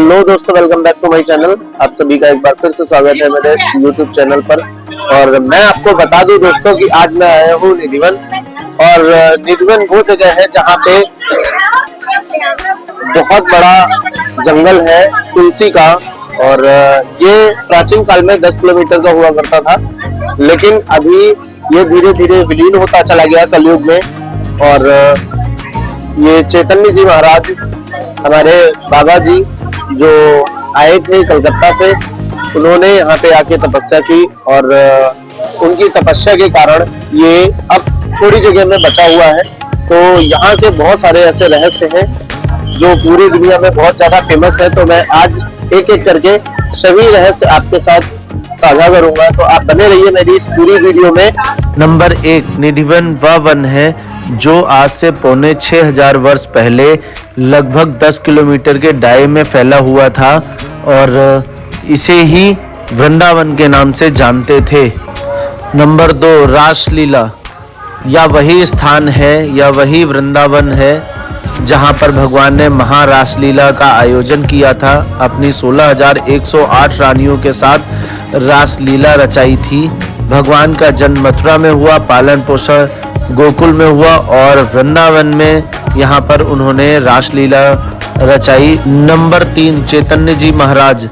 Hello दोस्तों, welcome back to my channel. आप सभी का एक बार फिर से स्वागत है मेरे यूट्यूब चैनल पर। और मैं आपको बता दूं दोस्तों कि आज मैं आया हूँ निधिवन। और निधिवन वो जगह है जहाँ पे बहुत बड़ा जंगल है तुलसी का। और ये प्राचीन काल में 10 किलोमीटर का हुआ करता था, लेकिन अभी ये धीरे धीरे विलीन होता चला गया कलयुग में। और ये चैतन्य जी महाराज, हमारे बाबा जी जो आए थे कलकत्ता से, उन्होंने यहाँ पे आके तपस्या की और उनकी तपस्या के कारण ये अब थोड़ी जगह में बचा हुआ है। तो यहाँ के बहुत सारे ऐसे रहस्य हैं जो पूरी दुनिया में बहुत ज्यादा फेमस है। तो मैं आज एक एक करके सभी रहस्य आपके साथ साझा करूंगा, तो आप बने रहिए मेरी इस पूरी वीडियो में। नंबर 1, निधिवन वह वन है जो आज से पौने 6000 वर्ष पहले लगभग 10 किलोमीटर के दायरे में फैला हुआ था और इसे ही वृंदावन के नाम से जानते थे। नंबर 2, रासलीला। या वही स्थान है या वही वृंदावन है जहां पर भगवान ने महारासलीला का आयोजन किया था। अपनी 16,108 रानियों के साथ रासलीला रचाई थी। भगवान का जन्म मथुरा में हुआ, पालन पोषण गोकुल में हुआ और वृंदावन में यहाँ पर उन्होंने रासलीला रचाई। नंबर 3, चैतन्य जी महाराज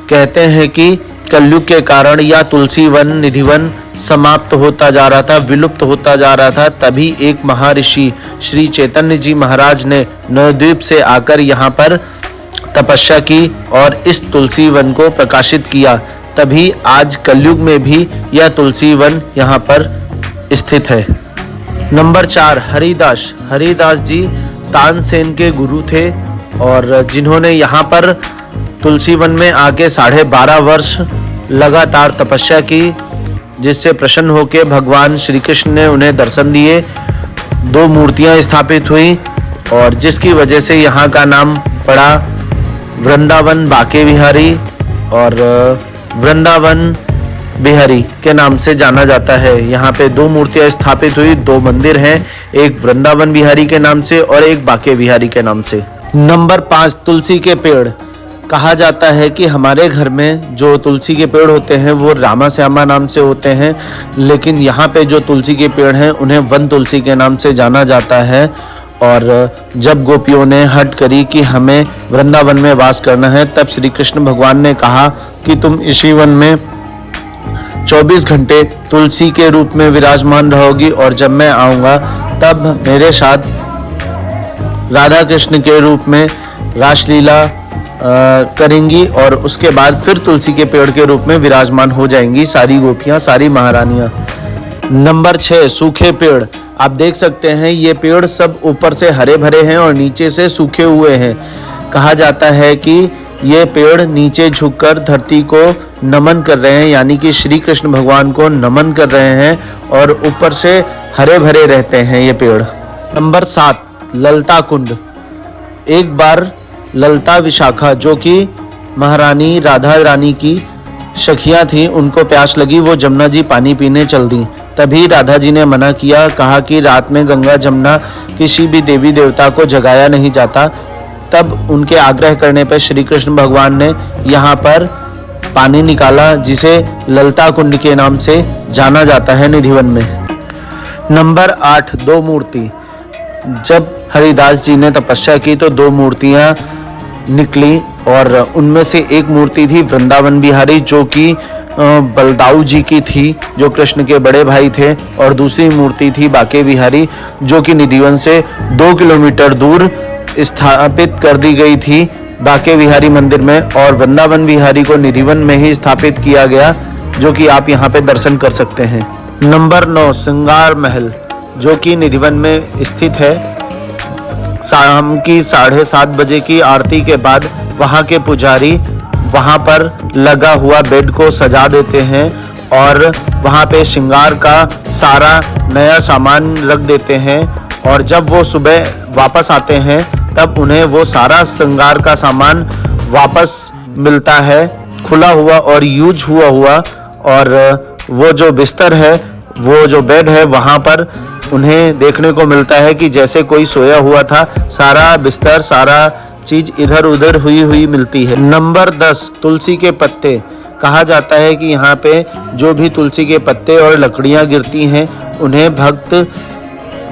कहते हैं कि कलयुग के कारण यह तुलसी वन निधिवन समाप्त होता जा रहा था, विलुप्त होता जा रहा था। तभी एक महर्षि श्री चैतन्य जी महाराज ने नवद्वीप से आकर यहाँ पर तपस्या की और इस तुलसी वन को प्रकाशित किया। तभी आज कलयुग में भी यह तुलसी वन यहाँ पर स्थित है। नंबर 4, हरिदास। हरिदास जी तानसेन के गुरु थे और जिन्होंने यहाँ पर तुलसी वन में आके 12.5 वर्ष लगातार तपस्या की, जिससे प्रसन्न होकर भगवान श्री कृष्ण ने उन्हें दर्शन दिए। 2 मूर्तियां स्थापित हुई और जिसकी वजह से यहाँ का नाम पड़ा वृंदावन बाके बिहारी और वृंदावन बिहारी के नाम से जाना जाता है। यहाँ पे 2 मूर्तियां स्थापित हुई, 2 मंदिर हैं, एक वृंदावन बिहारी के नाम से और एक बाके बिहारी के नाम से। नंबर 5, तुलसी के पेड़। कहा जाता है कि हमारे घर में जो तुलसी के पेड़ होते हैं वो रामा श्यामा नाम से होते हैं, लेकिन यहाँ पे जो तुलसी के पेड़ हैं उन्हें वन तुलसी के नाम से जाना जाता है। और जब गोपियों ने हट करी कि हमें वृंदावन में वास करना है, तब श्री कृष्ण भगवान ने कहा कि तुम इसी वन में 24 घंटे तुलसी के रूप में विराजमान रहोगी और जब मैं आऊँगा तब मेरे साथ राधा कृष्ण के रूप में रासलीला करेंगी और उसके बाद फिर तुलसी के पेड़ के रूप में विराजमान हो जाएंगी सारी गोपियां, सारी महारानियां। नंबर 6, सूखे पेड़। आप देख सकते हैं ये पेड़ सब ऊपर से हरे भरे हैं और नीचे से सूखे हुए हैं। कहा जाता है कि ये पेड़ नीचे झुककर धरती को नमन कर रहे हैं, यानी कि श्री कृष्ण भगवान को नमन कर रहे हैं और ऊपर से हरे भरे रहते हैं ये पेड़। नंबर 7, ललता कुंड। एक बार ललता विशाखा जो कि महारानी राधा रानी की सखियां थी, उनको प्यास लगी, वो जमुना जी पानी पीने चल दी। तभी राधा जी ने मना किया, कहा कि रात में गंगा जमुना किसी भी देवी देवता को जगाया नहीं जाता। तब उनके आग्रह करने पर श्री कृष्ण भगवान ने यहाँ पर पानी निकाला, जिसे ललता कुंड के नाम से जाना जाता है निधिवन में। नंबर 8, 2 मूर्ति। जब हरिदास जी ने तपस्या की तो 2 मूर्तियां निकली और उनमें से एक मूर्ति थी वृंदावन बिहारी जो कि बलदाऊ जी की थी, जो कृष्ण के बड़े भाई थे, और दूसरी मूर्ति थी बाके बिहारी जो कि निधिवन से 2 किलोमीटर दूर स्थापित कर दी गई थी बाके बिहारी मंदिर में, और वृंदावन बिहारी को निधिवन में ही स्थापित किया गया, जो कि आप यहाँ पे दर्शन कर सकते हैं। नंबर 9, श्रृंगार महल जो कि निधिवन में स्थित है। शाम की 7:30 बजे की आरती के बाद वहाँ के पुजारी वहाँ पर लगा हुआ बेड को सजा देते हैं और वहाँ पे श्रृंगार का सारा नया सामान रख देते हैं। और जब वो सुबह वापस आते हैं तब उन्हें वो सारा श्रृंगार का सामान वापस मिलता है, खुला हुआ और यूज हुआ। और वो जो बिस्तर है, वो जो बेड है, वहाँ पर उन्हें देखने को मिलता है कि जैसे कोई सोया हुआ था। सारा बिस्तर, सारा चीज इधर उधर हुई मिलती है। नंबर 10, तुलसी के पत्ते। कहा जाता है कि यहाँ पे जो भी तुलसी के पत्ते और लकड़ियाँ गिरती हैं उन्हें भक्त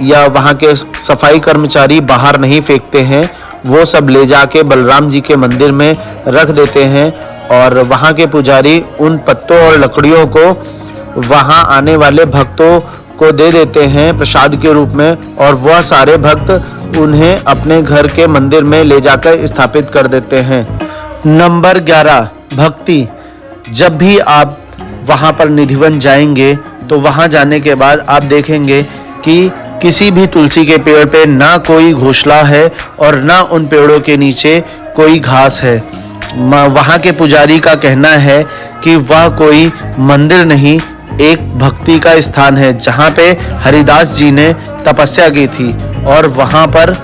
या वहाँ के सफाई कर्मचारी बाहर नहीं फेंकते हैं, वो सब ले जाके बलराम जी के मंदिर में रख देते हैं और वहाँ के पुजारी उन पत्तों और लकड़ियों को वहाँ आने वाले भक्तों को दे देते हैं प्रसाद के रूप में, और वह सारे भक्त उन्हें अपने घर के मंदिर में ले जाकर स्थापित कर देते हैं। नंबर 11, भक्ति। जब भी आप वहाँ पर निधिवन जाएंगे तो वहाँ जाने के बाद आप देखेंगे कि किसी भी तुलसी के पेड़ पे ना कोई घोंसला है और ना उन पेड़ों के नीचे कोई घास है। वहाँ के पुजारी का कहना है कि वह कोई मंदिर नहीं, एक भक्ति का स्थान है जहाँ पे हरिदास जी ने तपस्या की थी और वहाँ पर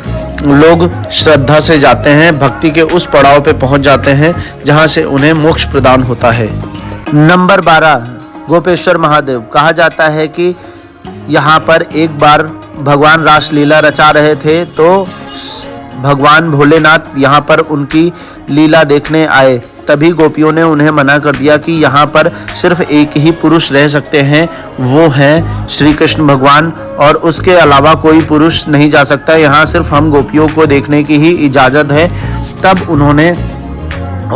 लोग श्रद्धा से जाते हैं, भक्ति के उस पड़ाव पे पहुँच जाते हैं जहाँ से उन्हें मोक्ष प्रदान होता है। नंबर 12, गोपेश्वर महादेव। कहा जाता है कि यहाँ पर एक बार भगवान रासलीला रचा रहे थे तो भगवान भोलेनाथ यहाँ पर उनकी लीला देखने आए। तभी गोपियों ने उन्हें मना कर दिया कि यहाँ पर सिर्फ एक ही पुरुष रह सकते हैं, वो हैं श्री कृष्ण भगवान, और उसके अलावा कोई पुरुष नहीं जा सकता, यहाँ सिर्फ हम गोपियों को देखने की ही इजाज़त है। तब उन्होंने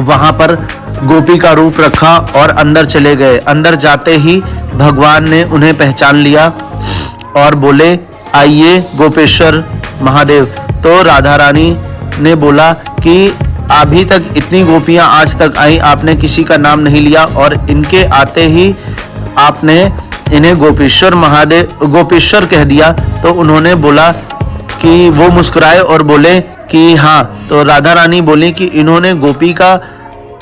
वहाँ पर गोपी का रूप रखा और अंदर चले गए। अंदर जाते ही भगवान ने उन्हें पहचान लिया और बोले, आइए गोपेश्वर महादेव। तो राधा रानी ने बोला कि अभी तक इतनी गोपियां आज तक आई, आपने किसी का नाम नहीं लिया और इनके आते ही आपने इन्हें गोपेश्वर महादेव गोपेश्वर कह दिया। तो उन्होंने बोला कि वो मुस्कुराए और बोले कि हाँ। तो राधा रानी बोली कि इन्होंने गोपी का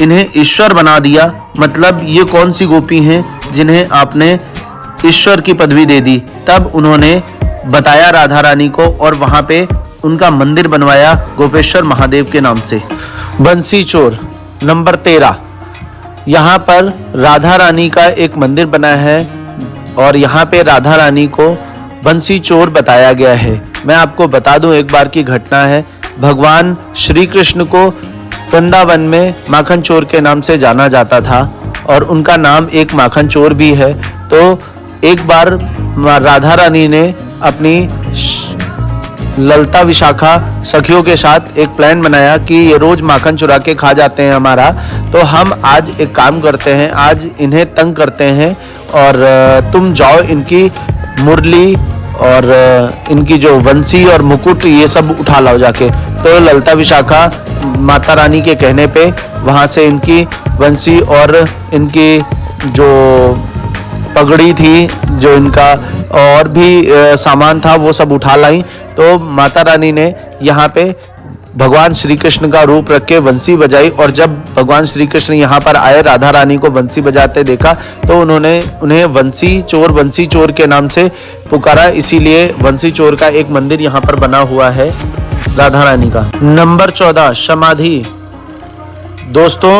इन्हें ईश्वर बना दिया, मतलब ये कौन सी गोपी हैं जिन्हें आपने ईश्वर की पदवी दे दी। तब उन्होंने बताया राधा रानी को और वहाँ पे उनका मंदिर बनवाया गोपेश्वर महादेव के नाम से। बंसी चोर। नंबर 13, यहाँ पर राधा रानी का एक मंदिर बना है और यहाँ पे राधा रानी को बंसी चोर बताया गया है। मैं आपको बता दूं, एक बार की घटना है। भगवान श्री कृष्ण को वृंदावन में माखन चोर के नाम से जाना जाता था और उनका नाम एक माखन चोर भी है। तो एक बार राधा रानी ने अपनी ललता विशाखा सखियों के साथ एक प्लान बनाया कि ये रोज माखन चुरा के खा जाते हैं हमारा, तो हम आज एक काम करते हैं, आज इन्हें तंग करते हैं और तुम जाओ इनकी मुरली और इनकी जो बंसी और मुकुट ये सब उठा लाओ जाके। तो ललता विशाखा माता रानी के कहने पे वहाँ से इनकी बंसी और इनकी जो पगड़ी थी, जो इनका और भी सामान था, वो सब उठा लाई। तो माता रानी ने यहाँ पे भगवान श्री कृष्ण का रूप रख के बंसी बजाई और जब भगवान श्री कृष्ण यहाँ पर आए, राधा रानी को बंसी बजाते देखा तो उन्होंने उन्हें बंसी चोर के नाम से पुकारा। इसीलिए बंसी चोर का एक मंदिर यहाँ पर बना हुआ है राधा रानी का। नंबर 14, समाधि। दोस्तों,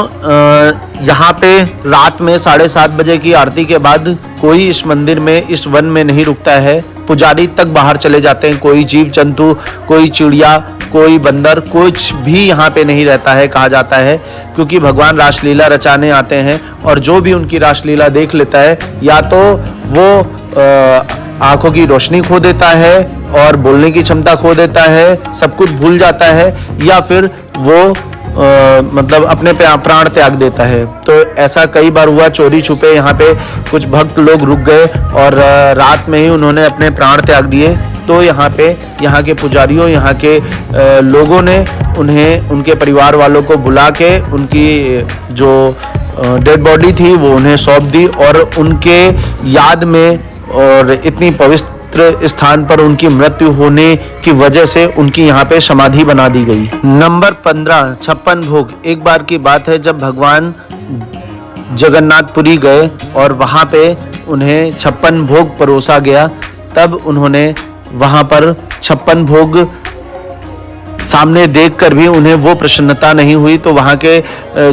यहाँ पे रात में 7:30 बजे की आरती के बाद कोई इस मंदिर में, इस वन में नहीं रुकता है। पुजारी तक बाहर चले जाते हैं। कोई जीव जंतु, कोई चिड़िया, कोई बंदर, कुछ भी यहाँ पे नहीं रहता है कहा जाता है, क्योंकि भगवान रासलीला रचाने आते हैं और जो भी उनकी रासलीला देख लेता है या तो वो आंखों की रोशनी खो देता है और बोलने की क्षमता खो देता है, सब कुछ भूल जाता है, या फिर वो मतलब अपने प्राण त्याग देता है। तो ऐसा कई बार हुआ, चोरी छुपे यहाँ पे कुछ भक्त लोग रुक गए और रात में ही उन्होंने अपने प्राण त्याग दिए। तो यहाँ पे यहाँ के पुजारियों, यहाँ के लोगों ने उन्हें, उनके परिवार वालों को बुला के उनकी जो डेड बॉडी थी वो उन्हें सौंप दी और उनके याद में और इतनी पवित्र स्थान पर उनकी मृत्यु होने की वजह से उनकी यहाँ पे समाधि बना दी गई। नंबर 15, 56 भोग। एक बार की बात है जब भगवान जगन्नाथपुरी गए और वहाँ पे उन्हें 56 भोग परोसा गया, तब उन्होंने वहाँ पर 56 भोग सामने देखकर भी उन्हें वो प्रसन्नता नहीं हुई। तो वहाँ के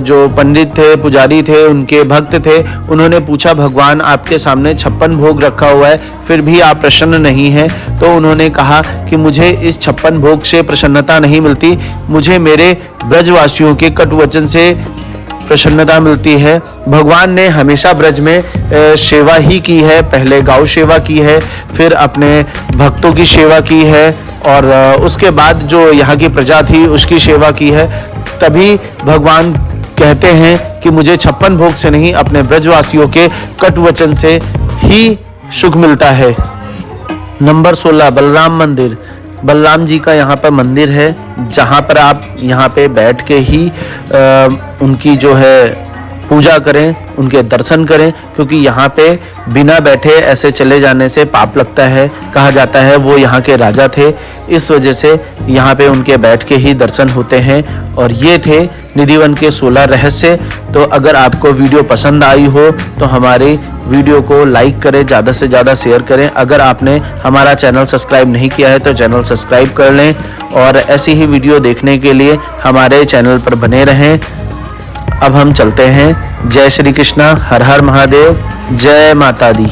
जो पंडित थे, पुजारी थे, उनके भक्त थे, उन्होंने पूछा भगवान आपके सामने 56 भोग रखा हुआ है, फिर भी आप प्रसन्न नहीं हैं। तो उन्होंने कहा कि मुझे इस 56 भोग से प्रसन्नता नहीं मिलती, मुझे मेरे ब्रजवासियों के कटु वचन से प्रसन्नता मिलती है। भगवान ने हमेशा ब्रज में सेवा ही की है, पहले गौ सेवा की है, फिर अपने भक्तों की सेवा की है और उसके बाद जो यहाँ की प्रजा थी उसकी सेवा की है। तभी भगवान कहते हैं कि मुझे 56 भोग से नहीं, अपने ब्रजवासियों के कटु वचन से ही सुख मिलता है। नंबर 16 बलराम मंदिर। बलराम जी का यहाँ पर मंदिर है, जहाँ पर आप यहाँ पे बैठ के ही उनकी जो है पूजा करें, उनके दर्शन करें, क्योंकि यहाँ पे बिना बैठे ऐसे चले जाने से पाप लगता है। कहा जाता है वो यहाँ के राजा थे, इस वजह से यहाँ पे उनके बैठ के ही दर्शन होते हैं। और ये थे निधिवन के 16 रहस्य। तो अगर आपको वीडियो पसंद आई हो तो हमारी वीडियो को लाइक करें, ज़्यादा से ज़्यादा शेयर करें। अगर आपने हमारा चैनल सब्सक्राइब नहीं किया है तो चैनल सब्सक्राइब कर लें और ऐसी ही वीडियो देखने के लिए हमारे चैनल पर बने रहें। अब हम चलते हैं। जय श्री कृष्णा, हर हर महादेव, जय माता दी।